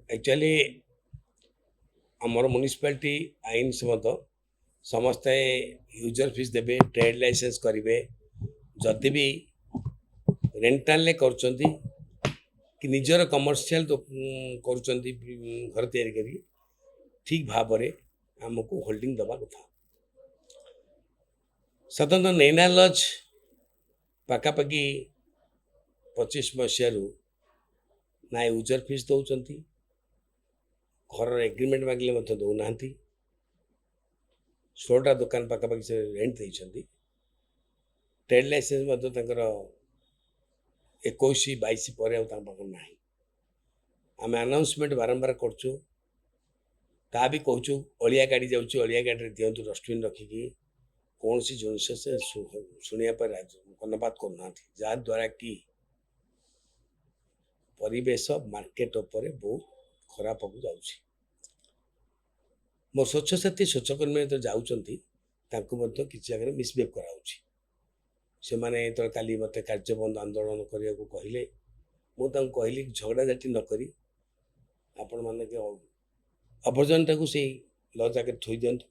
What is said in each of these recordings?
actually आमर municipality आईन सम्मत समस्ते यूजर फीस देबे ट्रेड लाइसेंस करेंगे जदि भी रेंटाल कर कि निजर कमर्शियल कर घर तैयारी करी ठीक भाव में आमको होल्डिंग दबा कथा स्वतंत्र नैना लज पाखापाखि 25 मसीह ना यूजर फीस दौरान घर एग्रीमेंट मागिले दौना 16टा दुकान पाखापाखि से रेंट देते ट्रेड लाइसेंस 21-22 पर ना आम अनाउंसमेंट बारंबार करचु ता भी कहूँ अलिया गाड़ी जाऊँ अलिया गाड़ी दिंतु डस्टबिन रखिकी कौन सी जिन से शुणा कर्णपात करना जहाद्वारा कि परिवेश मार्केट उपर बहुत खराब हो जाऊँगी मो स्वच्छ साथी स्वच्छकर्मी तो जाऊँगी किसी जगह मिसबिहेव कराऊँगी से मैंने तो काली मत कार्य बंद आंदोलन करने को कहले मुझे कहली झगड़ाझाटी नक आपण मैंने अवर्जनटा को से लज आगे थोई दिंतु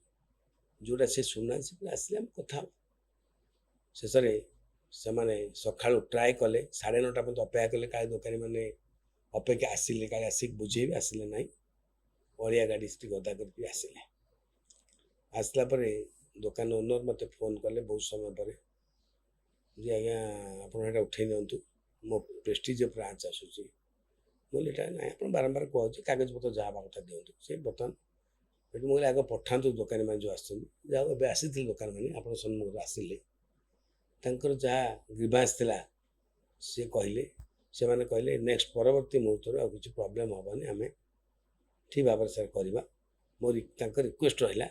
जोटा से शुणुना से आसले कथा शेष से मैंने सका ट्राए कले 9:30 पर्यटन अपेक्षा कले का दुकानी मैंने अपेक्षा आसिले का आसिक बुझेबी आसिले ना अलिया गाड़ी गदा करके आसिले आसला दुकान ओनर मत फोन कले बहुत समय पर जी आज्ञा आप उठे नियंतु मो प्रेस्टीज ब्रांच आसूसी बोले ना आप बारंबार कहूँ कागज पत्र जहाँ कथा दिंतु से बर्तमान ये मुझे आगे पठातु दुकानी मैंने जो आसो आसी दुकान मैंने आप सम्मुख आसिले जहाँ ग्रीवांस थिला सी कहले से मैंने कहले नेक्स्ट परवर्ती मुहूर्त आ किसी प्रोब्लेम हेनी आम ठीक भाव सर करवा मोर रिक्वेस्ट रहा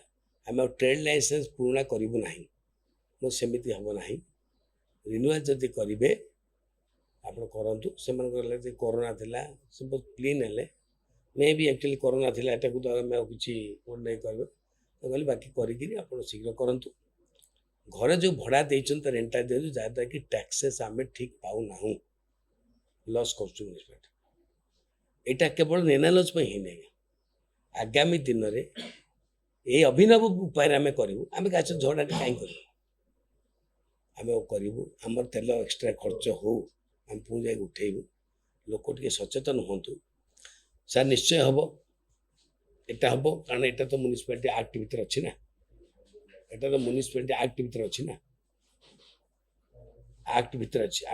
आम ट्रेड लाइसेंस पुराणा करूँ ना मो सेमती हम ना रिन्यूअल जदि करेंगे आप करूँ से कोरोना थिला सब क्लीन है मे भी एक्चुअली कोरोना थिला एटा को तो आम किसी नहीं कर कहली बाकी कर शीघ्र करूँ घर जो भड़ा देते तो रेंटा दिखाँ जहाँद्वारा कि टैक्सेस आम ठीक पाऊना लॉस कर यहाँ केवल नैना लज पर ही नहीं आगामी दिन में ये अभिनव उपाय आम करूँ आम गाछ झगड़ा कहीं कर आम करूँ आमर तेल एक्सट्रा खर्च हो आम पुणी जा उठेबू लोक टे सचेतन हूँ सर निश्चय हम यहाँ हम कारण यहाँ तो म्युनिसिपालिटी एक्ट भर अच्छी ना यहाँ तो म्युनिसिपालिटी एक्ट भर अच्छी ना एक्ट भर अच्छी